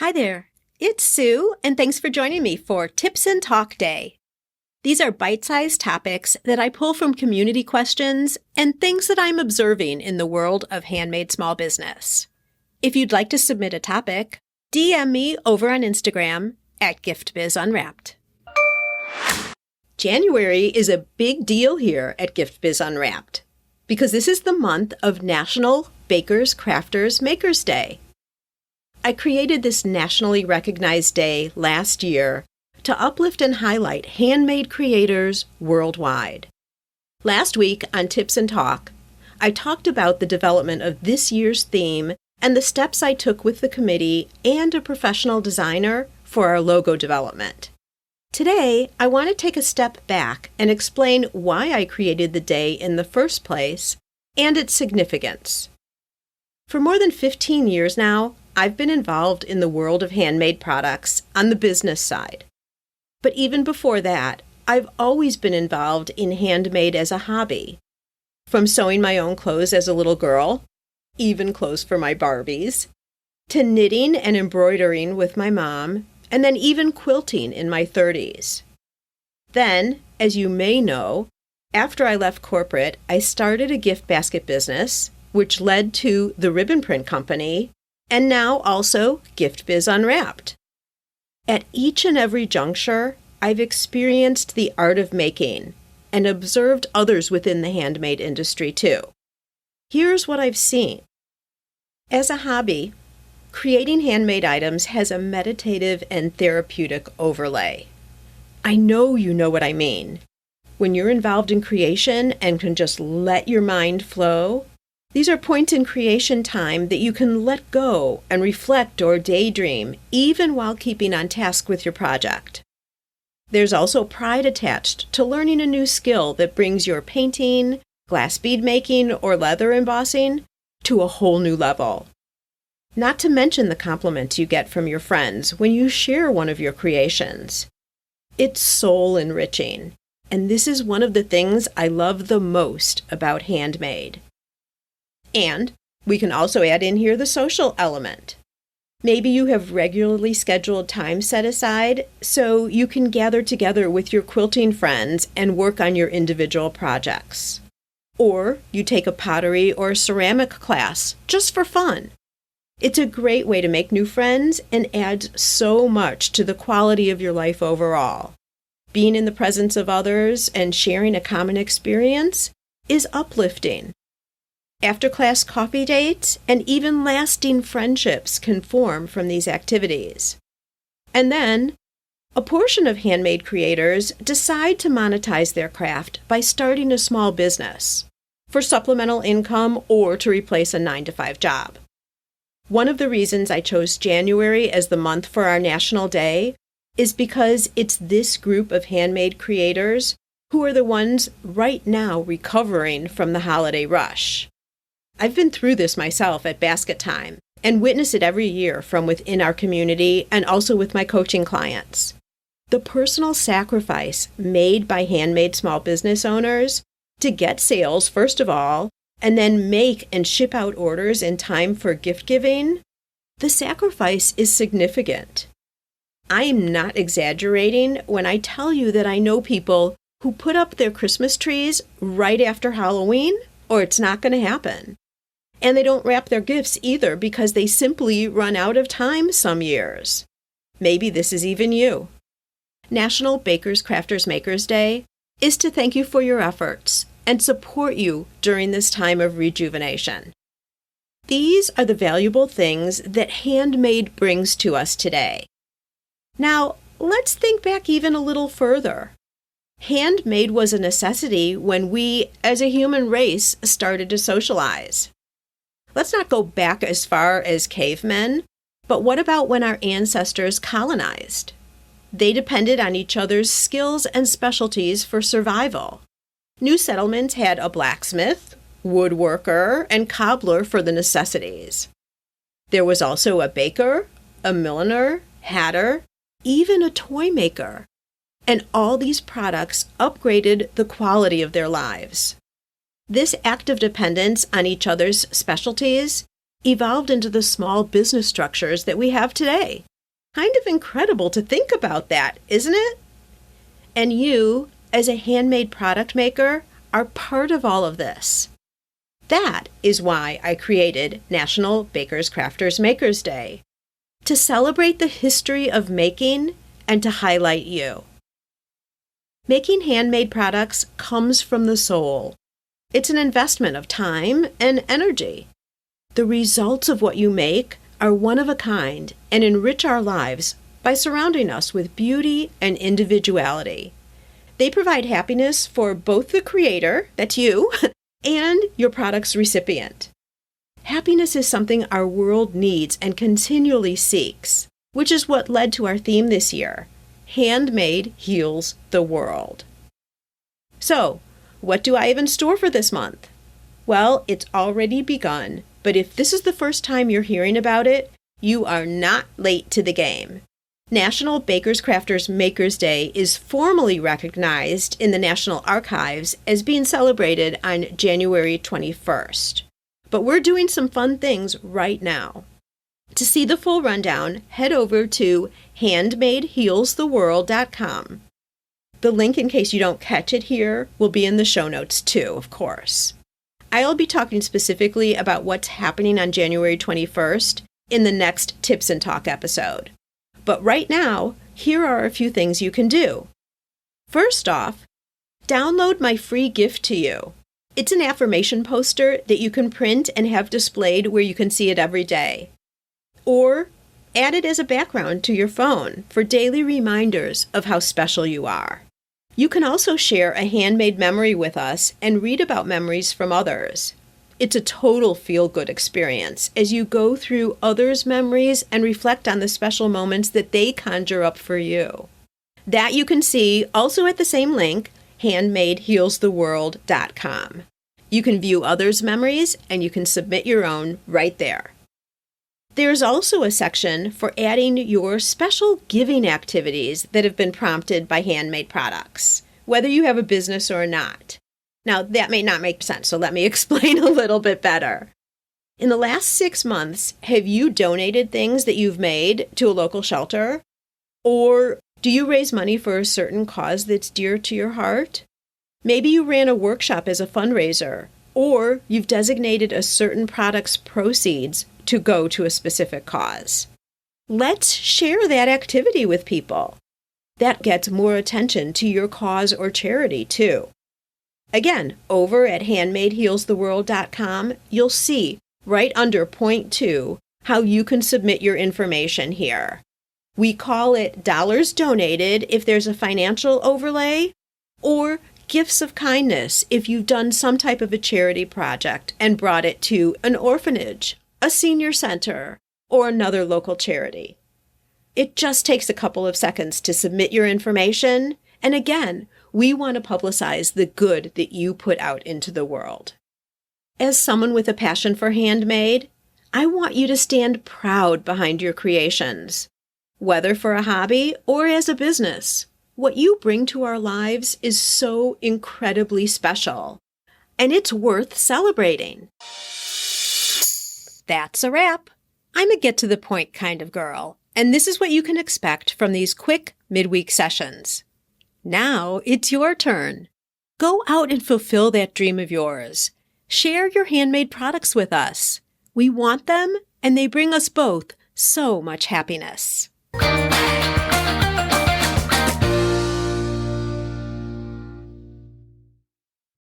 Hi there, it's Sue, and thanks for joining me for Tips and Talk Day. These are bite-sized topics that I pull from community questions and things that I'm observing in the world of handmade small business. If you'd like to submit a topic, DM me over on Instagram at Gift Biz Unwrapped. January is a big deal here at Gift Biz Unwrapped because this is the month of National Bakers, Crafters, Makers Day. I created this nationally recognized day last year to uplift and highlight handmade creators worldwide. Last week on Tips and Talk, I talked about the development of this year's theme and the steps I took with the committee and a professional designer for our logo development. Today, I want to take a step back and explain why I created the day in the first place and its significance. For more than 15 years now, I've been involved in the world of handmade products on the business side. But even before that, I've always been involved in handmade as a hobby. From sewing my own clothes as a little girl, even clothes for my Barbies, to knitting and embroidering with my mom, and then even quilting in my 30s. Then, as you may know, after I left corporate, I started a gift basket business, which led to the Ribbon Print Company, and now also Gift Biz Unwrapped. At each and every juncture, I've experienced the art of making and observed others within the handmade industry too. Here's what I've seen. As a hobby, creating handmade items has a meditative and therapeutic overlay. I know you know what I mean. When you're involved in creation and can just let your mind flow, these are points in creation time that you can let go and reflect or daydream, even while keeping on task with your project. There's also pride attached to learning a new skill that brings your painting, glass bead making, or leather embossing to a whole new level. Not to mention the compliments you get from your friends when you share one of your creations. It's soul enriching, and this is one of the things I love the most about handmade. And we can also add in here the social element. Maybe you have regularly scheduled time set aside so you can gather together with your quilting friends and work on your individual projects. Or you take a pottery or ceramic class just for fun. It's a great way to make new friends and adds so much to the quality of your life overall. Being in the presence of others and sharing a common experience is uplifting. After-class coffee dates and even lasting friendships can form from these activities. And then, a portion of handmade creators decide to monetize their craft by starting a small business for supplemental income or to replace a 9-to-5 job. One of the reasons I chose January as the month for our National Day is because it's this group of handmade creators who are the ones right now recovering from the holiday rush. I've been through this myself at basket time and witness it every year from within our community and also with my coaching clients. The personal sacrifice made by handmade small business owners to get sales, first of all, and then make and ship out orders in time for gift giving, the sacrifice is significant. I am not exaggerating when I tell you that I know people who put up their Christmas trees right after Halloween, or it's not going to happen. And they don't wrap their gifts either because they simply run out of time some years. Maybe this is even you. National Bakers, Crafters, Makers Day is to thank you for your efforts and support you during this time of rejuvenation. These are the valuable things that handmade brings to us today. Now, let's think back even a little further. Handmade was a necessity when we, as a human race, started to socialize. Let's not go back as far as cavemen, but what about when our ancestors colonized? They depended on each other's skills and specialties for survival. New settlements had a blacksmith, woodworker, and cobbler for the necessities. There was also a baker, a milliner, hatter, even a toy maker. And all these products upgraded the quality of their lives. This act of dependence on each other's specialties evolved into the small business structures that we have today. Kind of incredible to think about that, isn't it? And you, as a handmade product maker, are part of all of this. That is why I created National Bakers, Crafters, Makers Day, to celebrate the history of making and to highlight you. Making handmade products comes from the soul. It's an investment of time and energy. The results of what you make are one of a kind and enrich our lives by surrounding us with beauty and individuality. They provide happiness for both the creator, that's you, and your product's recipient. Happiness is something our world needs and continually seeks, which is what led to our theme this year, Handmade Heals the World. So, what do I have in store for this month? Well, it's already begun, but if this is the first time you're hearing about it, you are not late to the game. National Bakers, Crafters, Makers Day is formally recognized in the National Archives as being celebrated on January 21st. But we're doing some fun things right now. To see the full rundown, head over to handmadehealstheworld.com. The link, in case you don't catch it here, will be in the show notes too, of course. I'll be talking specifically about what's happening on January 21st in the next Tips and Talk episode. But right now, here are a few things you can do. First off, download my free gift to you. It's an affirmation poster that you can print and have displayed where you can see it every day. Or add it as a background to your phone for daily reminders of how special you are. You can also share a handmade memory with us and read about memories from others. It's a total feel-good experience as you go through others' memories and reflect on the special moments that they conjure up for you. That you can see also at the same link, handmadehealstheworld.com. You can view others' memories and you can submit your own right there. There's also a section for adding your special giving activities that have been prompted by handmade products, whether you have a business or not. Now, that may not make sense, so let me explain a little bit better. In the last 6 months, have you donated things that you've made to a local shelter? Or do you raise money for a certain cause that's dear to your heart? Maybe you ran a workshop as a fundraiser, or you've designated a certain product's proceeds to go to a specific cause. Let's share that activity with people. That gets more attention to your cause or charity, too. Again, over at handmadehealstheworld.com, you'll see right under point 2 how you can submit your information here. We call it dollars donated if there's a financial overlay, or gifts of kindness if you've done some type of a charity project and brought it to an orphanage, a senior center, or another local charity. It just takes a couple of seconds to submit your information, and again, we want to publicize the good that you put out into the world. As someone with a passion for handmade, I want you to stand proud behind your creations. Whether for a hobby or as a business, what you bring to our lives is so incredibly special, and it's worth celebrating. That's a wrap. I'm a get-to-the-point kind of girl, and this is what you can expect from these quick midweek sessions. Now it's your turn. Go out and fulfill that dream of yours. Share your handmade products with us. We want them, and they bring us both so much happiness.